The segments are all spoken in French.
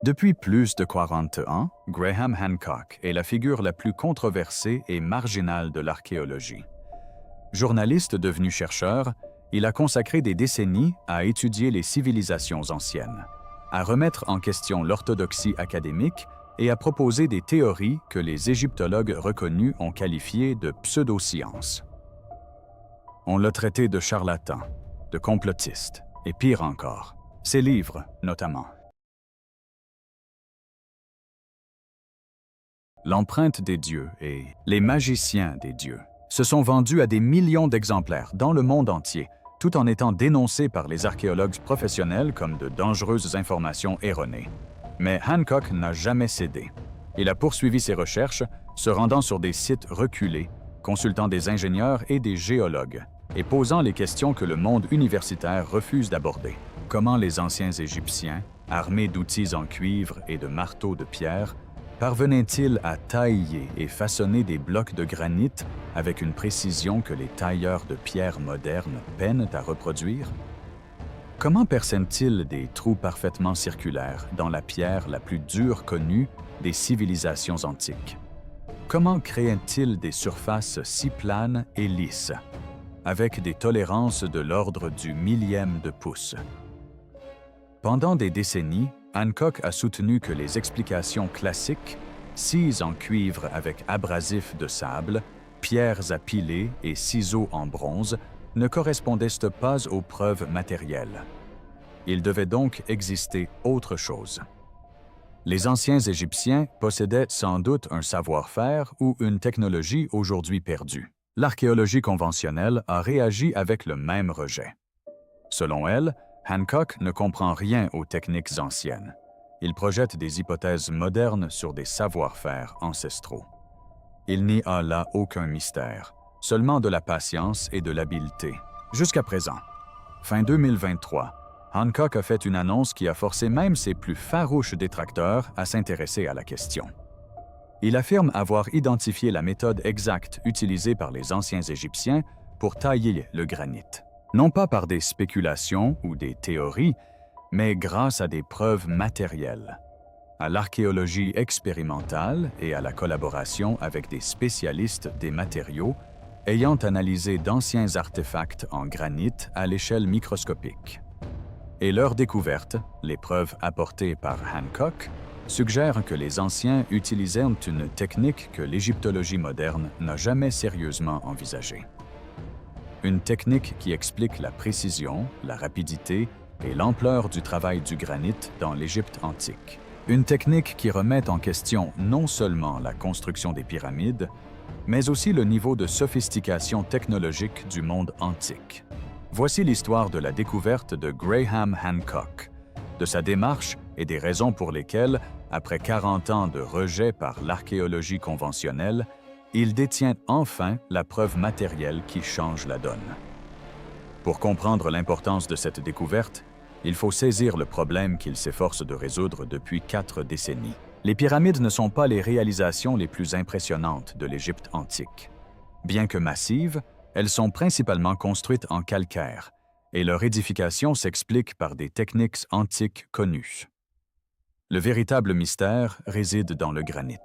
Depuis plus de 40 ans, Graham Hancock est la figure la plus controversée et marginale de l'archéologie. Journaliste devenu chercheur, il a consacré des décennies à étudier les civilisations anciennes, à remettre en question l'orthodoxie académique et à proposer des théories que les égyptologues reconnus ont qualifiées de pseudosciences. On l'a traité de charlatan, de complotiste, et pire encore, ses livres notamment. L'empreinte des dieux et les magiciens des dieux se sont vendus à des millions d'exemplaires dans le monde entier, tout en étant dénoncés par les archéologues professionnels comme de dangereuses informations erronées. Mais Hancock n'a jamais cédé. Il a poursuivi ses recherches, se rendant sur des sites reculés, consultant des ingénieurs et des géologues, et posant les questions que le monde universitaire refuse d'aborder. Comment les anciens Égyptiens, armés d'outils en cuivre et de marteaux de pierre, parvenaient-ils à tailler et façonner des blocs de granit avec une précision que les tailleurs de pierre modernes peinent à reproduire? Comment percent-ils des trous parfaitement circulaires dans la pierre la plus dure connue des civilisations antiques? Comment créent-ils des surfaces si planes et lisses, avec des tolérances de l'ordre du millième de pouce? Pendant des décennies, Hancock a soutenu que les explications classiques, scies en cuivre avec abrasifs de sable, pierres à piler et ciseaux en bronze, ne correspondaient pas aux preuves matérielles. Il devait donc exister autre chose. Les anciens Égyptiens possédaient sans doute un savoir-faire ou une technologie aujourd'hui perdue. L'archéologie conventionnelle a réagi avec le même rejet. Selon elle, Hancock ne comprend rien aux techniques anciennes. Il projette des hypothèses modernes sur des savoir-faire ancestraux. Il n'y a là aucun mystère, seulement de la patience et de l'habileté. Jusqu'à présent. Fin 2023, Hancock a fait une annonce qui a forcé même ses plus farouches détracteurs à s'intéresser à la question. Il affirme avoir identifié la méthode exacte utilisée par les anciens Égyptiens pour tailler le granit. Non pas par des spéculations ou des théories, mais grâce à des preuves matérielles, à l'archéologie expérimentale et à la collaboration avec des spécialistes des matériaux ayant analysé d'anciens artefacts en granit à l'échelle microscopique. Et leur découverte, les preuves apportées par Hancock, suggèrent que les anciens utilisaient une technique que l'égyptologie moderne n'a jamais sérieusement envisagée. Une technique qui explique la précision, la rapidité et l'ampleur du travail du granit dans l'Égypte antique. Une technique qui remet en question non seulement la construction des pyramides, mais aussi le niveau de sophistication technologique du monde antique. Voici l'histoire de la découverte de Graham Hancock, de sa démarche et des raisons pour lesquelles, après 40 ans de rejet par l'archéologie conventionnelle, il détient enfin la preuve matérielle qui change la donne. Pour comprendre l'importance de cette découverte, il faut saisir le problème qu'il s'efforce de résoudre depuis 4 décennies. Les pyramides ne sont pas les réalisations les plus impressionnantes de l'Égypte antique. Bien que massives, elles sont principalement construites en calcaire, et leur édification s'explique par des techniques antiques connues. Le véritable mystère réside dans le granit.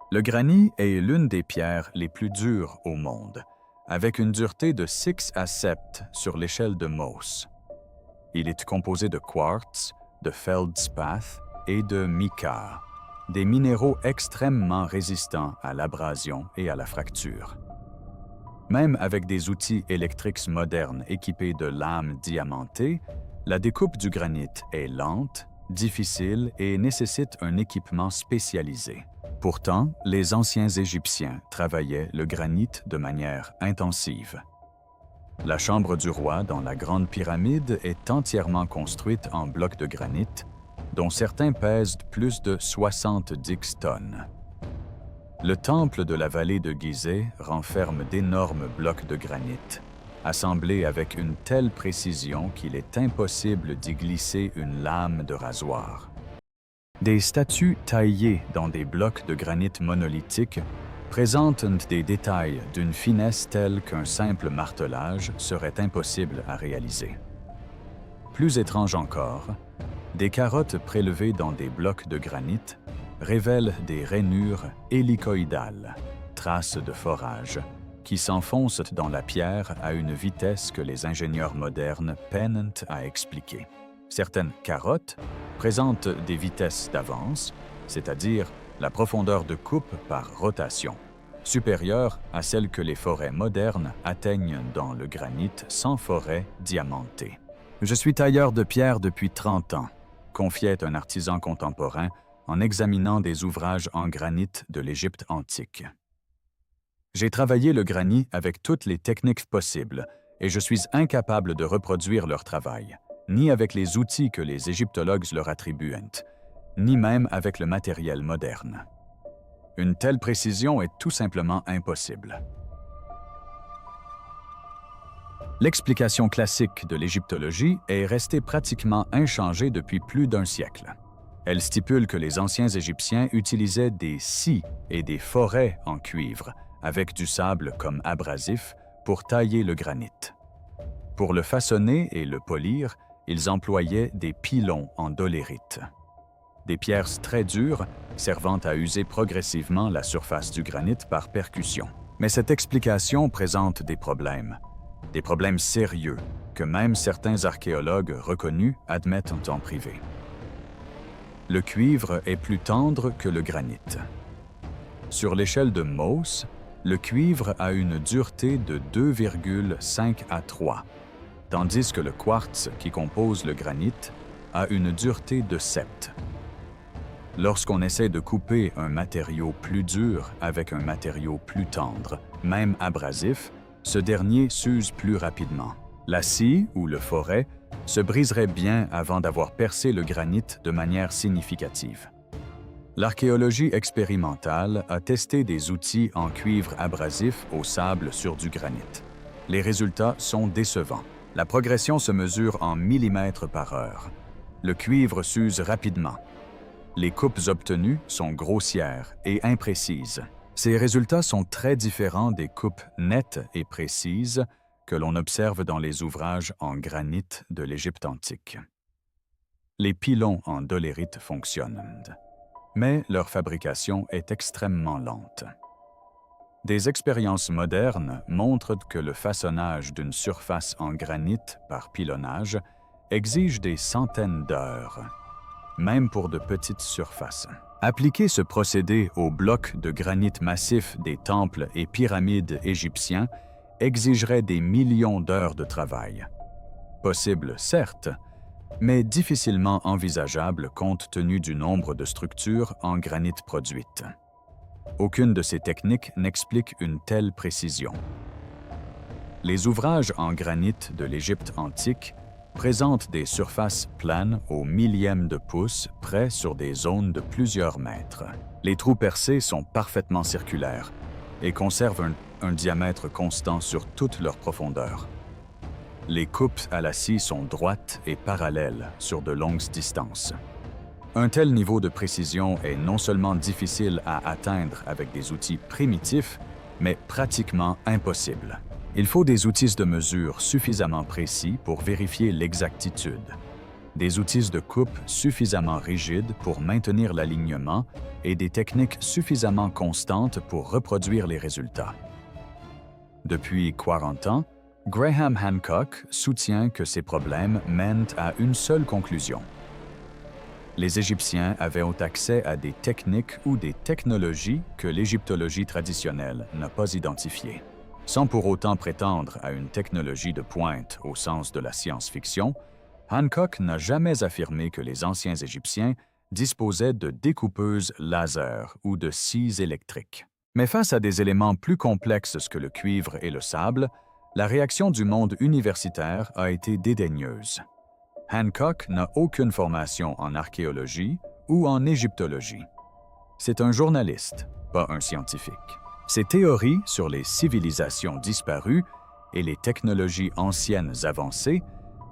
Le granit est l'une des pierres les plus dures au monde, avec une dureté de 6 à 7 sur l'échelle de Mohs. Il est composé de quartz, de feldspath et de mica, des minéraux extrêmement résistants à l'abrasion et à la fracture. Même avec des outils électriques modernes équipés de lames diamantées, la découpe du granit est lente, difficile et nécessite un équipement spécialisé. Pourtant, les anciens Égyptiens travaillaient le granit de manière intensive. La chambre du roi dans la Grande Pyramide est entièrement construite en blocs de granit, dont certains pèsent plus de 70 tonnes. Le temple de la vallée de Gizeh renferme d'énormes blocs de granit, assemblés avec une telle précision qu'il est impossible d'y glisser une lame de rasoir. Des statues taillées dans des blocs de granit monolithiques présentent des détails d'une finesse telle qu'un simple martelage serait impossible à réaliser. Plus étrange encore, Des carottes prélevées dans des blocs de granit révèlent des rainures hélicoïdales, traces de forage, qui s'enfoncent dans la pierre à une vitesse que les ingénieurs modernes peinent à expliquer. Certaines carottes présentent des vitesses d'avance, c'est-à-dire la profondeur de coupe par rotation, supérieure à celle que les forêts modernes atteignent dans le granit sans forêt diamantée. « Je suis tailleur de pierre depuis 30 ans », confiait un artisan contemporain en examinant des ouvrages en granit de l'Égypte antique. « J'ai travaillé le granit avec toutes les techniques possibles et je suis incapable de reproduire leur travail, ni avec les outils que les égyptologues leur attribuent, ni même avec le matériel moderne. Une telle précision est tout simplement impossible. » L'explication classique de l'égyptologie est restée pratiquement inchangée depuis plus d'un siècle. Elle stipule que les anciens Égyptiens utilisaient des scies et des forêts en cuivre, avec du sable comme abrasif, pour tailler le granit. Pour le façonner et le polir, ils employaient des pilons en dolérite. Des pierres très dures servant à user progressivement la surface du granit par percussion. Mais cette explication présente des problèmes sérieux que même certains archéologues reconnus admettent en privé. Le cuivre est plus tendre que le granit. Sur l'échelle de Mohs, le cuivre a une dureté de 2,5 à 3, tandis que le quartz qui compose le granit a une dureté de 7. Lorsqu'on essaie de couper un matériau plus dur avec un matériau plus tendre, même abrasif, ce dernier s'use plus rapidement. La scie ou le forêt se briserait bien avant d'avoir percé le granit de manière significative. L'archéologie expérimentale a testé des outils en cuivre abrasif au sable sur du granit. Les résultats sont décevants. La progression se mesure en millimètres par heure. Le cuivre s'use rapidement. Les coupes obtenues sont grossières et imprécises. Ces résultats sont très différents des coupes nettes et précises que l'on observe dans les ouvrages en granit de l'Égypte antique. Les pilons en dolérite fonctionnent, mais leur fabrication est extrêmement lente. Des expériences modernes montrent que le façonnage d'une surface en granit par pilonnage exige des centaines d'heures, même pour de petites surfaces. Appliquer ce procédé aux blocs de granit massif des temples et pyramides égyptiens exigerait des millions d'heures de travail. Possible, certes, mais difficilement envisageable compte tenu du nombre de structures en granit produites. Aucune de ces techniques n'explique une telle précision. Les ouvrages en granit de l'Égypte antique présentent des surfaces planes au millième de pouce près sur des zones de plusieurs mètres. Les trous percés sont parfaitement circulaires et conservent un diamètre constant sur toute leur profondeur. Les coupes à la scie sont droites et parallèles sur de longues distances. Un tel niveau de précision est non seulement difficile à atteindre avec des outils primitifs, mais pratiquement impossible. Il faut des outils de mesure suffisamment précis pour vérifier l'exactitude, des outils de coupe suffisamment rigides pour maintenir l'alignement et des techniques suffisamment constantes pour reproduire les résultats. Depuis 40 ans, Graham Hancock soutient que ces problèmes mènent à une seule conclusion. Les Égyptiens avaient accès à des techniques ou des technologies que l'égyptologie traditionnelle n'a pas identifiées. Sans pour autant prétendre à une technologie de pointe au sens de la science-fiction, Hancock n'a jamais affirmé que les anciens Égyptiens disposaient de découpeuses laser ou de scies électriques. Mais face à des éléments plus complexes que le cuivre et le sable, la réaction du monde universitaire a été dédaigneuse. Hancock n'a aucune formation en archéologie ou en égyptologie. C'est un journaliste, pas un scientifique. Ses théories sur les civilisations disparues et les technologies anciennes avancées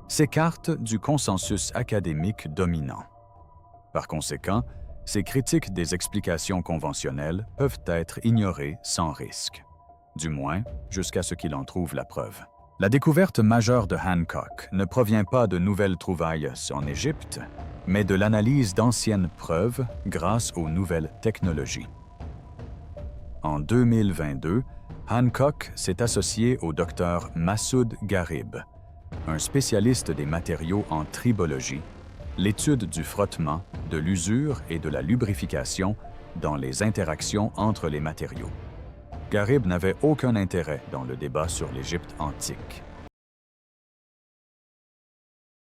s'écartent du consensus académique dominant. Par conséquent, ces critiques des explications conventionnelles peuvent être ignorées sans risque, du moins jusqu'à ce qu'il en trouve la preuve. La découverte majeure de Hancock ne provient pas de nouvelles trouvailles en Égypte, mais de l'analyse d'anciennes preuves grâce aux nouvelles technologies. En 2022, Hancock s'est associé au Dr Massoud Gharib, un spécialiste des matériaux en tribologie, l'étude du frottement, de l'usure et de la lubrification dans les interactions entre les matériaux. Gharib n'avait aucun intérêt dans le débat sur l'Égypte antique.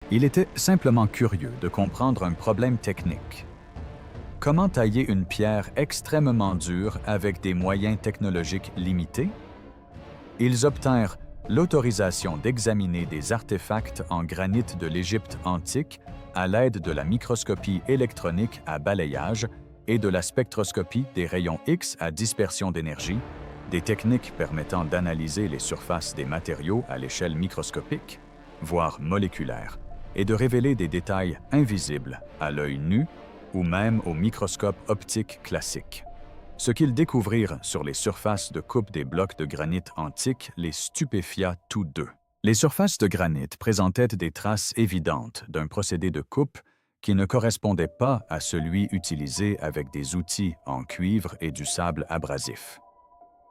Il était simplement curieux de comprendre un problème technique. Comment tailler une pierre extrêmement dure avec des moyens technologiques limités? Ils obtinrent l'autorisation d'examiner des artefacts en granit de l'Égypte antique à l'aide de la microscopie électronique à balayage et de la spectroscopie des rayons X à dispersion d'énergie, des techniques permettant d'analyser les surfaces des matériaux à l'échelle microscopique, voire moléculaire, et de révéler des détails invisibles à l'œil nu ou même au microscope optique classique. Ce qu'ils découvrirent sur les surfaces de coupe des blocs de granit antiques les stupéfia tous deux. Les surfaces de granit présentaient des traces évidentes d'un procédé de coupe qui ne correspondait pas à celui utilisé avec des outils en cuivre et du sable abrasif.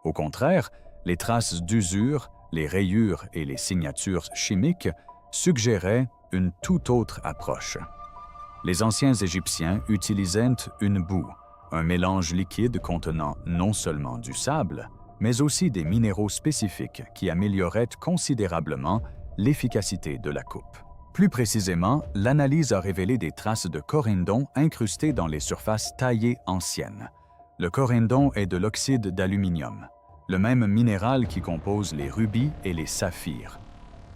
Au contraire, les traces d'usure, les rayures et les signatures chimiques suggéraient une toute autre approche. Les anciens Égyptiens utilisaient une boue, un mélange liquide contenant non seulement du sable, mais aussi des minéraux spécifiques qui amélioraient considérablement l'efficacité de la coupe. Plus précisément, l'analyse a révélé des traces de corindon incrustées dans les surfaces taillées anciennes. Le corindon est de l'oxyde d'aluminium, le même minéral qui compose les rubis et les saphirs.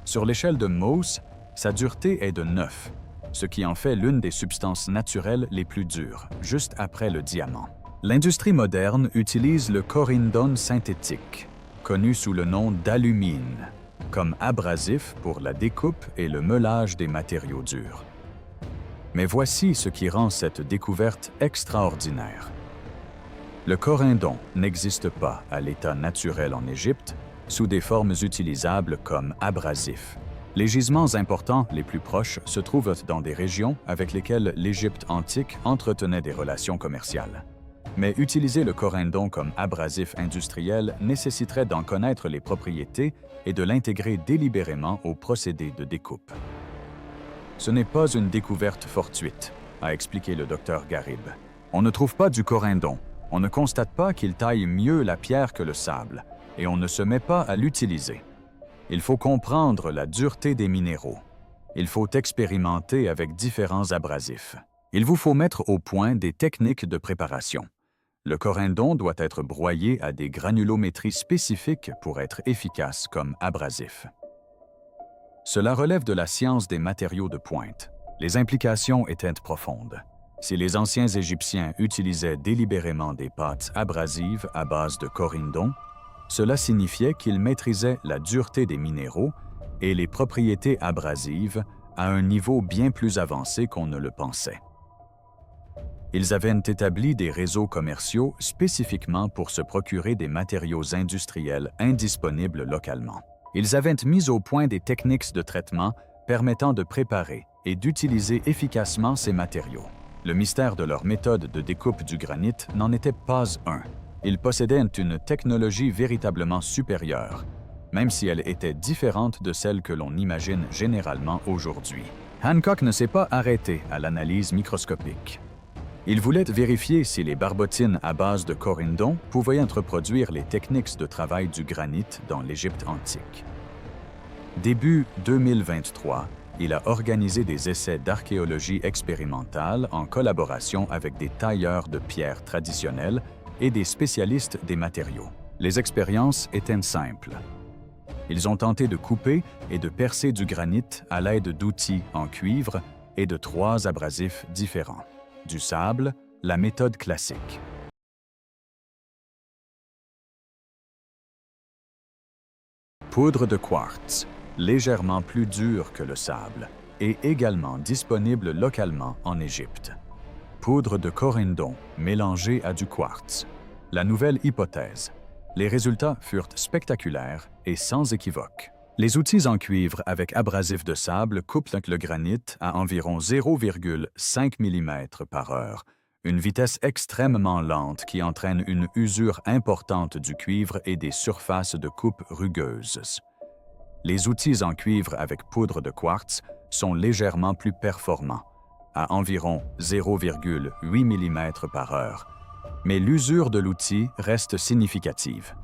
Sur l'échelle de Mohs, sa dureté est de 9, ce qui en fait l'une des substances naturelles les plus dures, juste après le diamant. L'industrie moderne utilise le corindon synthétique, connu sous le nom d'alumine, comme abrasif pour la découpe et le meulage des matériaux durs. Mais voici ce qui rend cette découverte extraordinaire. Le corindon n'existe pas à l'état naturel en Égypte sous des formes utilisables comme abrasif. Les gisements importants les plus proches se trouvent dans des régions avec lesquelles l'Égypte antique entretenait des relations commerciales. Mais utiliser le corindon comme abrasif industriel nécessiterait d'en connaître les propriétés et de l'intégrer délibérément au procédé de découpe. Ce n'est pas une découverte fortuite, a expliqué le docteur Gharib. On ne trouve pas du corindon, on ne constate pas qu'il taille mieux la pierre que le sable, et on ne se met pas à l'utiliser. Il faut comprendre la dureté des minéraux. Il faut expérimenter avec différents abrasifs. Il vous faut mettre au point des techniques de préparation. Le corindon doit être broyé à des granulométries spécifiques pour être efficace comme abrasif. Cela relève de la science des matériaux de pointe. Les implications étaient profondes. Si les anciens Égyptiens utilisaient délibérément des pâtes abrasives à base de corindon, cela signifiait qu'ils maîtrisaient la dureté des minéraux et les propriétés abrasives à un niveau bien plus avancé qu'on ne le pensait. Ils avaient établi des réseaux commerciaux spécifiquement pour se procurer des matériaux industriels indisponibles localement. Ils avaient mis au point des techniques de traitement permettant de préparer et d'utiliser efficacement ces matériaux. Le mystère de leur méthode de découpe du granit n'en était pas un. Ils possédaient une technologie véritablement supérieure, même si elle était différente de celle que l'on imagine généralement aujourd'hui. Hancock ne s'est pas arrêté à l'analyse microscopique. Il voulait vérifier si les barbotines à base de corindon pouvaient reproduire les techniques de travail du granit dans l'Égypte antique. Début 2023, il a organisé des essais d'archéologie expérimentale en collaboration avec des tailleurs de pierre traditionnels et des spécialistes des matériaux. Les expériences étaient simples. Ils ont tenté de couper et de percer du granit à l'aide d'outils en cuivre et de 3 abrasifs différents. Du sable, la méthode classique. Poudre de quartz, légèrement plus dure que le sable, et également disponible localement en Égypte. Poudre de corindon mélangée à du quartz. La nouvelle hypothèse. Les résultats furent spectaculaires et sans équivoque. Les outils en cuivre avec abrasif de sable coupent le granit à environ 0,5 mm par heure, une vitesse extrêmement lente qui entraîne une usure importante du cuivre et des surfaces de coupe rugueuses. Les outils en cuivre avec poudre de quartz sont légèrement plus performants, à environ 0,8 mm par heure, mais l'usure de l'outil reste significative.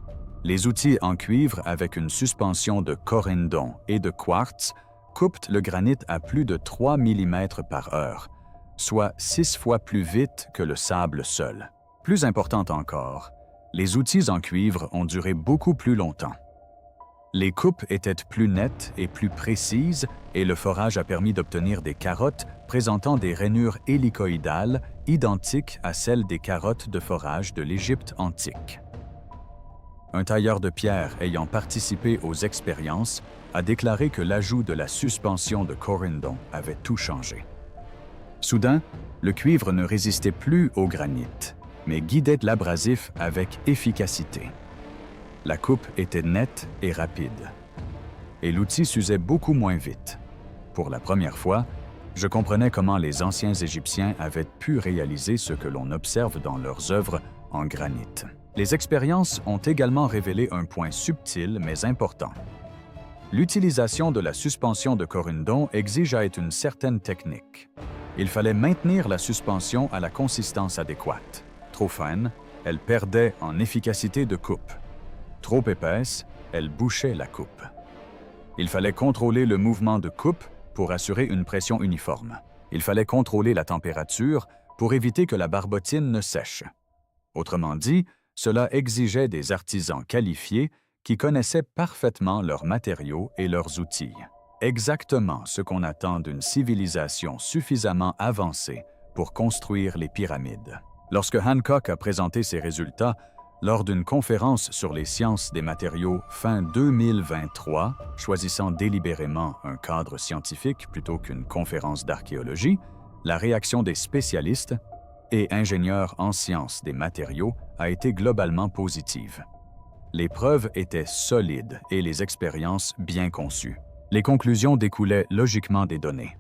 Les outils en cuivre avec une suspension de corindon et de quartz coupent le granit à plus de 3 mm par heure, soit 6 fois plus vite que le sable seul. Plus important encore, les outils en cuivre ont duré beaucoup plus longtemps. Les coupes étaient plus nettes et plus précises et le forage a permis d'obtenir des carottes présentant des rainures hélicoïdales identiques à celles des carottes de forage de l'Égypte antique. Un tailleur de pierre ayant participé aux expériences a déclaré que l'ajout de la suspension de corindon avait tout changé. Soudain, le cuivre ne résistait plus au granit, mais guidait l'abrasif avec efficacité. La coupe était nette et rapide, et l'outil s'usait beaucoup moins vite. Pour la première fois, je comprenais comment les anciens Égyptiens avaient pu réaliser ce que l'on observe dans leurs œuvres en granit. Les expériences ont également révélé un point subtil mais important. L'utilisation de la suspension de corindon exige à être une certaine technique. Il fallait maintenir la suspension à la consistance adéquate. Trop fine, elle perdait en efficacité de coupe. Trop épaisse, elle bouchait la coupe. Il fallait contrôler le mouvement de coupe pour assurer une pression uniforme. Il fallait contrôler la température pour éviter que la barbotine ne sèche. Autrement dit, cela exigeait des artisans qualifiés qui connaissaient parfaitement leurs matériaux et leurs outils. Exactement ce qu'on attend d'une civilisation suffisamment avancée pour construire les pyramides. Lorsque Hancock a présenté ses résultats lors d'une conférence sur les sciences des matériaux fin 2023, choisissant délibérément un cadre scientifique plutôt qu'une conférence d'archéologie, la réaction des spécialistes et ingénieurs en sciences des matériaux a été globalement positive. Les preuves étaient solides et les expériences bien conçues. Les conclusions découlaient logiquement des données.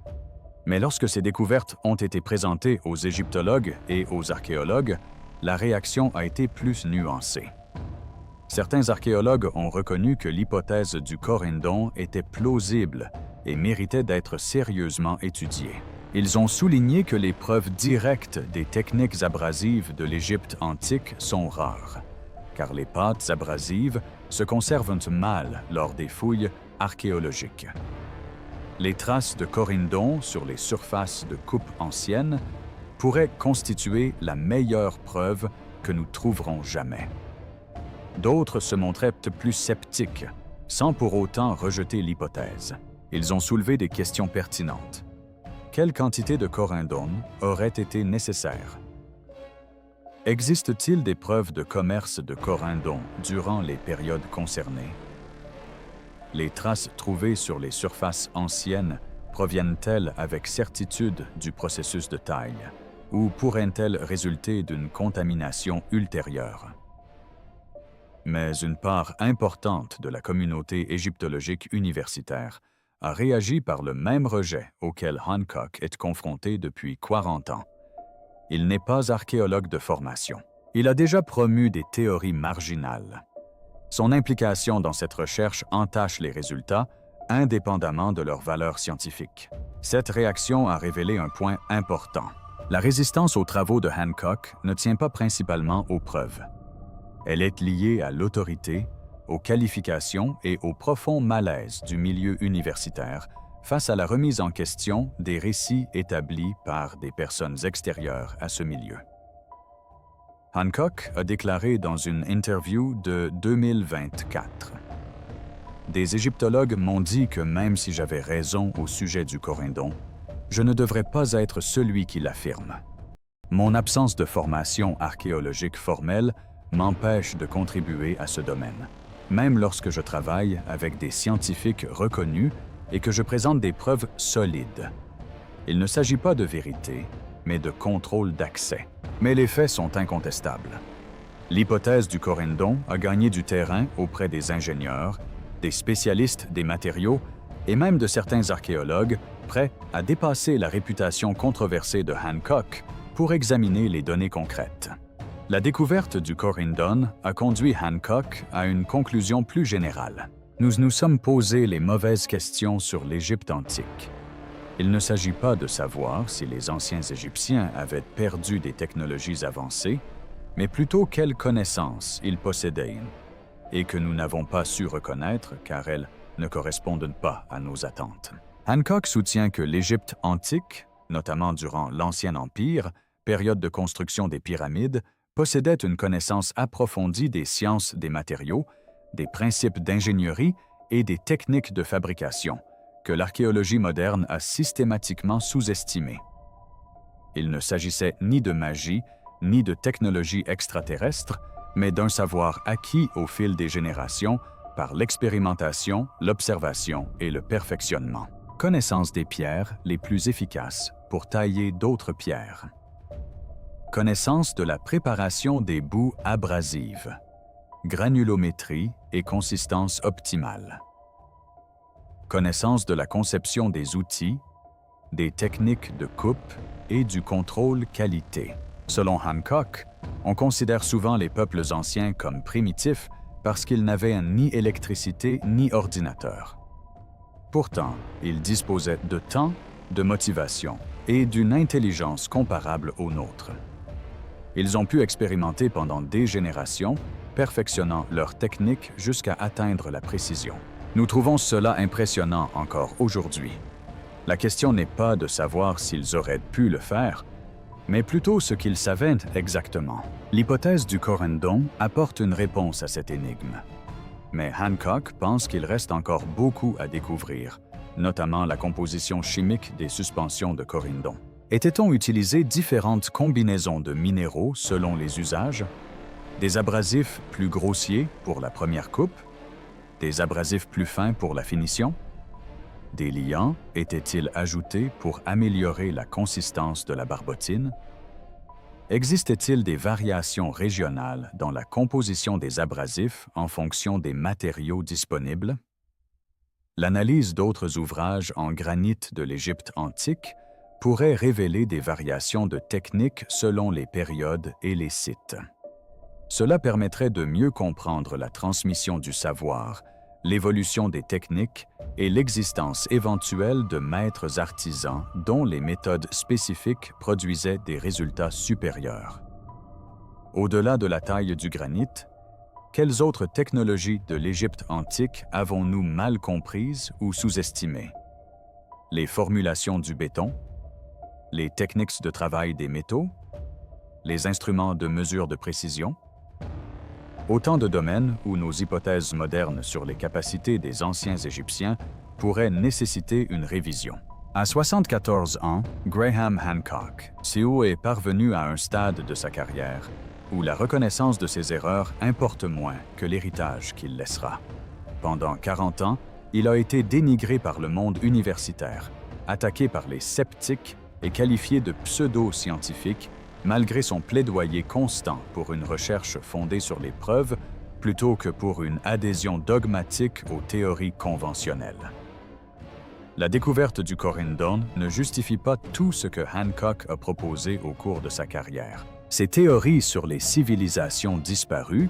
Mais lorsque ces découvertes ont été présentées aux égyptologues et aux archéologues, la réaction a été plus nuancée. Certains archéologues ont reconnu que l'hypothèse du corindon était plausible et méritait d'être sérieusement étudiée. Ils ont souligné que les preuves directes des techniques abrasives de l'Égypte antique sont rares, car les pâtes abrasives se conservent mal lors des fouilles archéologiques. Les traces de corindon sur les surfaces de coupe anciennes pourraient constituer la meilleure preuve que nous trouverons jamais. D'autres se montraient plus sceptiques, sans pour autant rejeter l'hypothèse. Ils ont soulevé des questions pertinentes. Quelle quantité de corindon aurait été nécessaire? Existe-t-il des preuves de commerce de corindon durant les périodes concernées? Les traces trouvées sur les surfaces anciennes proviennent-elles avec certitude du processus de taille, ou pourraient-elles résulter d'une contamination ultérieure? Mais une part importante de la communauté égyptologique universitaire a réagi par le même rejet auquel Hancock est confronté depuis 40 ans. Il n'est pas archéologue de formation. Il a déjà promu des théories marginales. Son implication dans cette recherche entache les résultats, indépendamment de leur valeur scientifique. Cette réaction a révélé un point important. La résistance aux travaux de Hancock ne tient pas principalement aux preuves. Elle est liée à l'autorité, aux qualifications et au profond malaise du milieu universitaire face à la remise en question des récits établis par des personnes extérieures à ce milieu. Hancock a déclaré dans une interview de 2024 : « Des égyptologues m'ont dit que même si j'avais raison au sujet du corindon, je ne devrais pas être celui qui l'affirme. Mon absence de formation archéologique formelle m'empêche de contribuer à ce domaine, même lorsque je travaille avec des scientifiques reconnus et que je présente des preuves solides. Il ne s'agit pas de vérité, mais de contrôle d'accès. Mais les faits sont incontestables. L'hypothèse du corindon a gagné du terrain auprès des ingénieurs, des spécialistes des matériaux et même de certains archéologues prêts à dépasser la réputation controversée de Hancock pour examiner les données concrètes. La découverte du Corindon a conduit Hancock à une conclusion plus générale. Nous nous sommes posé les mauvaises questions sur l'Égypte antique. Il ne s'agit pas de savoir si les anciens Égyptiens avaient perdu des technologies avancées, mais plutôt quelles connaissances ils possédaient et que nous n'avons pas su reconnaître car elles ne correspondent pas à nos attentes. Hancock soutient que l'Égypte antique, notamment durant l'Ancien Empire, période de construction des pyramides, possédait une connaissance approfondie des sciences des matériaux, des principes d'ingénierie et des techniques de fabrication, que l'archéologie moderne a systématiquement sous-estimées. Il ne s'agissait ni de magie, ni de technologie extraterrestre, mais d'un savoir acquis au fil des générations par l'expérimentation, l'observation et le perfectionnement. Connaissance des pierres les plus efficaces pour tailler d'autres pierres. Connaissance de la préparation des boues abrasives. Granulométrie et consistance optimale. Connaissance de la conception des outils, des techniques de coupe et du contrôle qualité. Selon Hancock, on considère souvent les peuples anciens comme primitifs parce qu'ils n'avaient ni électricité ni ordinateur. Pourtant, ils disposaient de temps, de motivation et d'une intelligence comparable aux nôtres. Ils ont pu expérimenter pendant des générations, perfectionnant leurs techniques jusqu'à atteindre la précision. Nous trouvons cela impressionnant encore aujourd'hui. La question n'est pas de savoir s'ils auraient pu le faire, mais plutôt ce qu'ils savaient exactement. L'hypothèse du Corindon apporte une réponse à cette énigme. Mais Hancock pense qu'il reste encore beaucoup à découvrir, notamment la composition chimique des suspensions de Corindon. Était-on utilisé différentes combinaisons de minéraux selon les usages? Des abrasifs plus grossiers pour la première coupe? Des abrasifs plus fins pour la finition? Des liants étaient-ils ajoutés pour améliorer la consistance de la barbotine? Existait-il des variations régionales dans la composition des abrasifs en fonction des matériaux disponibles? L'analyse d'autres ouvrages en granit de l'Égypte antique pourrait révéler des variations de techniques selon les périodes et les sites. Cela permettrait de mieux comprendre la transmission du savoir, l'évolution des techniques et l'existence éventuelle de maîtres artisans dont les méthodes spécifiques produisaient des résultats supérieurs. Au-delà de la taille du granit, quelles autres technologies de l'Égypte antique avons-nous mal comprises ou sous-estimées? Les formulations du béton? Les techniques de travail des métaux? Les instruments de mesure de précision? Autant de domaines où nos hypothèses modernes sur les capacités des anciens Égyptiens pourraient nécessiter une révision. À 74 ans, Graham Hancock est parvenu à un stade de sa carrière où la reconnaissance de ses erreurs importe moins que l'héritage qu'il laissera. Pendant 40 ans, il a été dénigré par le monde universitaire, attaqué par les sceptiques et qualifié de pseudo-scientifique malgré son plaidoyer constant pour une recherche fondée sur les preuves plutôt que pour une adhésion dogmatique aux théories conventionnelles. La découverte du Corindon ne justifie pas tout ce que Hancock a proposé au cours de sa carrière. Ses théories sur les civilisations disparues,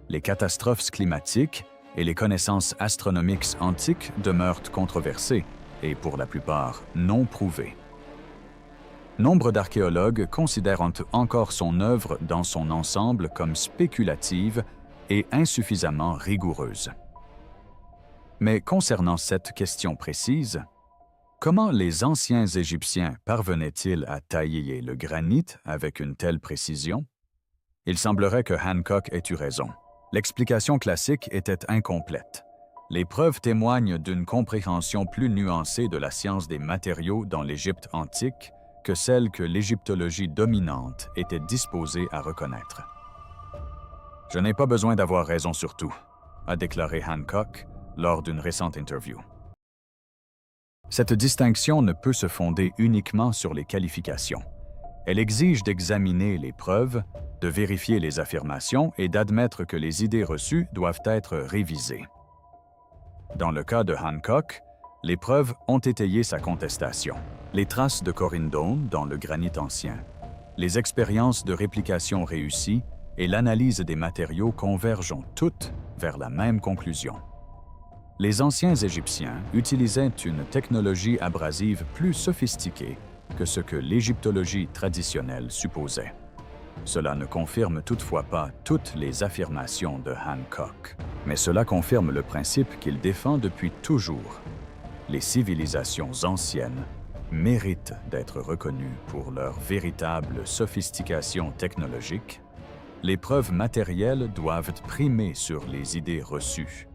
les catastrophes climatiques et les connaissances astronomiques antiques demeurent controversées et pour la plupart non prouvées. Nombre d'archéologues considèrent encore son œuvre dans son ensemble comme spéculative et insuffisamment rigoureuse. Mais concernant cette question précise, comment les anciens Égyptiens parvenaient-ils à tailler le granit avec une telle précision? Il semblerait que Hancock ait eu raison. L'explication classique était incomplète. Les preuves témoignent d'une compréhension plus nuancée de la science des matériaux dans l'Égypte antique que celle que l'égyptologie dominante était disposée à reconnaître. « Je n'ai pas besoin d'avoir raison sur tout », a déclaré Hancock lors d'une récente interview. Cette distinction ne peut se fonder uniquement sur les qualifications. Elle exige d'examiner les preuves, de vérifier les affirmations et d'admettre que les idées reçues doivent être révisées. Dans le cas de Hancock, les preuves ont étayé sa contestation. Les traces de corindone dans le granit ancien, les expériences de réplication réussies et l'analyse des matériaux convergent toutes vers la même conclusion. Les anciens Égyptiens utilisaient une technologie abrasive plus sophistiquée que ce que l'égyptologie traditionnelle supposait. Cela ne confirme toutefois pas toutes les affirmations de Hancock, mais cela confirme le principe qu'il défend depuis toujours. Les civilisations anciennes méritent d'être reconnues pour leur véritable sophistication technologique. Les preuves matérielles doivent primer sur les idées reçues,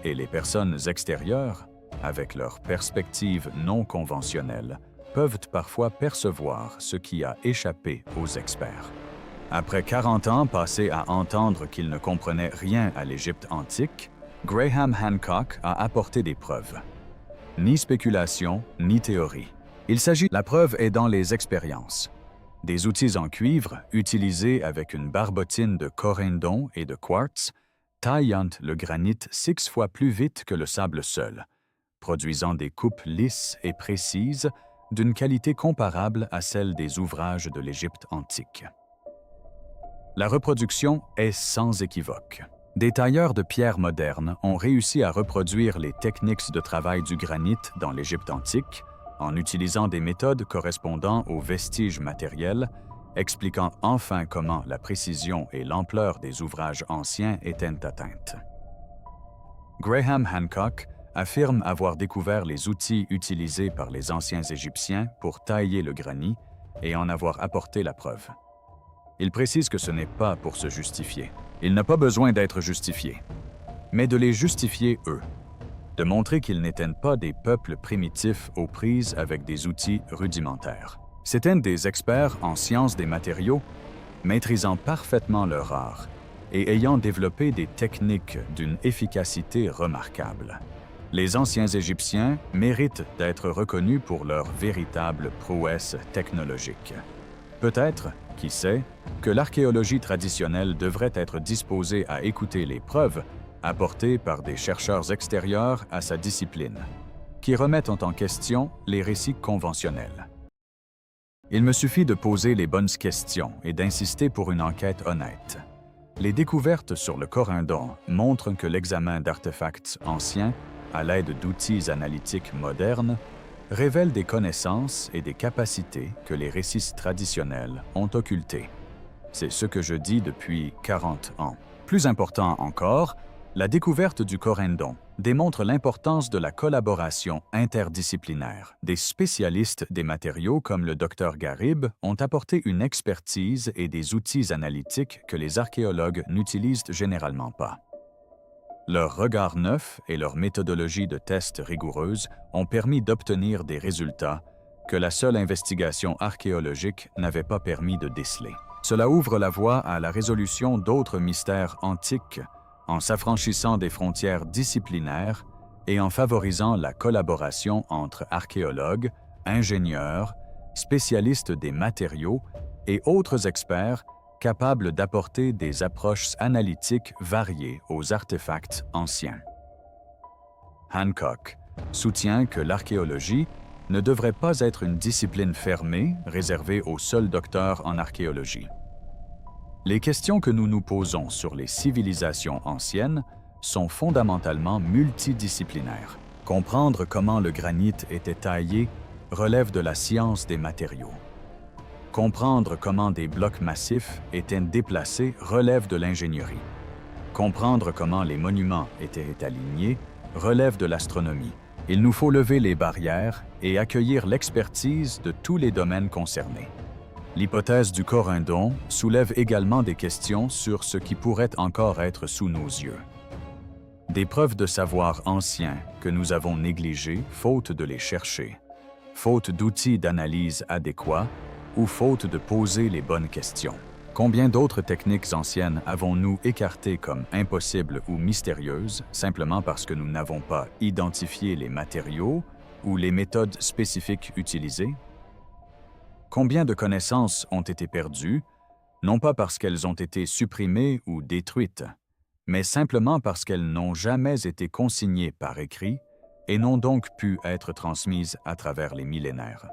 et les personnes extérieures, avec leurs perspectives non conventionnelles, peuvent parfois percevoir ce qui a échappé aux experts. Après 40 ans passés à entendre qu'ils ne comprenaient rien à l'Égypte antique, Graham Hancock a apporté des preuves. Ni spéculation, ni théorie. La preuve est dans les expériences. Des outils en cuivre, utilisés avec une barbotine de corindon et de quartz, taillent le granit 6 fois plus vite que le sable seul, produisant des coupes lisses et précises d'une qualité comparable à celle des ouvrages de l'Égypte antique. La reproduction est sans équivoque. Des tailleurs de pierre modernes ont réussi à reproduire les techniques de travail du granit dans l'Égypte antique en utilisant des méthodes correspondant aux vestiges matériels, expliquant enfin comment la précision et l'ampleur des ouvrages anciens étaient atteintes. Graham Hancock affirme avoir découvert les outils utilisés par les anciens Égyptiens pour tailler le granit et en avoir apporté la preuve. Il précise que ce n'est pas pour se justifier. Il n'a pas besoin d'être justifié, mais de les justifier eux, de montrer qu'ils n'étaient pas des peuples primitifs aux prises avec des outils rudimentaires. C'étaient des experts en sciences des matériaux, maîtrisant parfaitement leur art et ayant développé des techniques d'une efficacité remarquable. Les anciens Égyptiens méritent d'être reconnus pour leur véritable prouesse technologique. Peut-être, qui sait, que l'archéologie traditionnelle devrait être disposée à écouter les preuves apportées par des chercheurs extérieurs à sa discipline, qui remettent en question les récits conventionnels. Il me suffit de poser les bonnes questions et d'insister pour une enquête honnête. Les découvertes sur le corindon montrent que l'examen d'artefacts anciens, à l'aide d'outils analytiques modernes, révèle des connaissances et des capacités que les récits traditionnels ont occultées. C'est ce que je dis depuis 40 ans. Plus important encore, la découverte du corindon démontre l'importance de la collaboration interdisciplinaire. Des spécialistes des matériaux comme le Dr Garib ont apporté une expertise et des outils analytiques que les archéologues n'utilisent généralement pas. Leur regard neuf et leur méthodologie de test rigoureuse ont permis d'obtenir des résultats que la seule investigation archéologique n'avait pas permis de déceler. Cela ouvre la voie à la résolution d'autres mystères antiques en s'affranchissant des frontières disciplinaires et en favorisant la collaboration entre archéologues, ingénieurs, spécialistes des matériaux et autres experts capables d'apporter des approches analytiques variées aux artefacts anciens. Hancock soutient que l'archéologie ne devrait pas être une discipline fermée réservée aux seuls docteurs en archéologie. Les questions que nous nous posons sur les civilisations anciennes sont fondamentalement multidisciplinaires. Comprendre comment le granit était taillé relève de la science des matériaux. Comprendre comment des blocs massifs étaient déplacés relève de l'ingénierie. Comprendre comment les monuments étaient alignés relève de l'astronomie. Il nous faut lever les barrières et accueillir l'expertise de tous les domaines concernés. L'hypothèse du corindon soulève également des questions sur ce qui pourrait encore être sous nos yeux. Des preuves de savoir ancien que nous avons négligées faute de les chercher, faute d'outils d'analyse adéquats ou faute de poser les bonnes questions. Combien d'autres techniques anciennes avons-nous écartées comme impossibles ou mystérieuses simplement parce que nous n'avons pas identifié les matériaux ou les méthodes spécifiques utilisées? Combien de connaissances ont été perdues, non pas parce qu'elles ont été supprimées ou détruites, mais simplement parce qu'elles n'ont jamais été consignées par écrit et n'ont donc pu être transmises à travers les millénaires.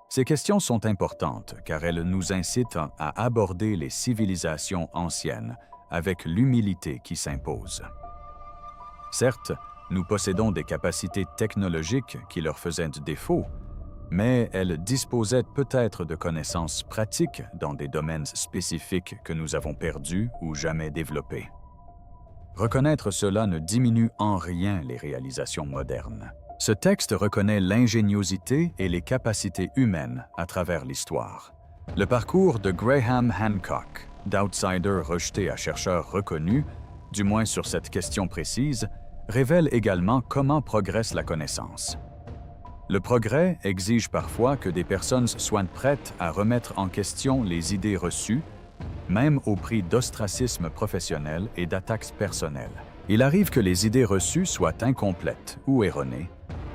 Ces questions sont importantes car elles nous incitent à aborder les civilisations anciennes avec l'humilité qui s'impose. Certes, nous possédons des capacités technologiques qui leur faisaient défaut, mais elles disposaient peut-être de connaissances pratiques dans des domaines spécifiques que nous avons perdus ou jamais développés. Reconnaître cela ne diminue en rien les réalisations modernes. Ce texte reconnaît l'ingéniosité et les capacités humaines à travers l'histoire. Le parcours de Graham Hancock, d'outsider rejeté à chercheur reconnu, du moins sur cette question précise, révèle également comment progresse la connaissance. Le progrès exige parfois que des personnes soient prêtes à remettre en question les idées reçues, même au prix d'ostracisme professionnel et d'attaques personnelles. Il arrive que les idées reçues soient incomplètes ou erronées,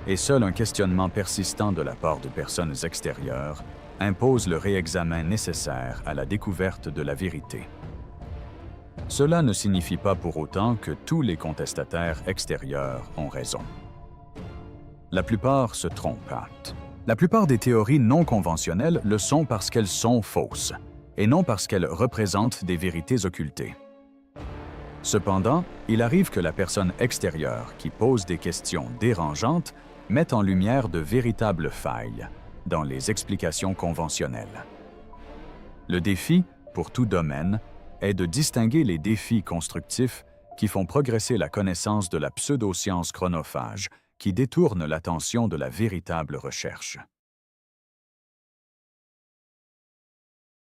et seul un questionnement persistant de la part de personnes extérieures impose le réexamen nécessaire à la découverte de la vérité. Cela ne signifie pas pour autant que tous les contestataires extérieurs ont raison. La plupart se trompent. La plupart des théories non conventionnelles le sont parce qu'elles sont fausses, et non parce qu'elles représentent des vérités occultées. Cependant, il arrive que la personne extérieure qui pose des questions dérangeantes mette en lumière de véritables failles dans les explications conventionnelles. Le défi, pour tout domaine, est de distinguer les défis constructifs qui font progresser la connaissance de la pseudo-science chronophage qui détourne l'attention de la véritable recherche.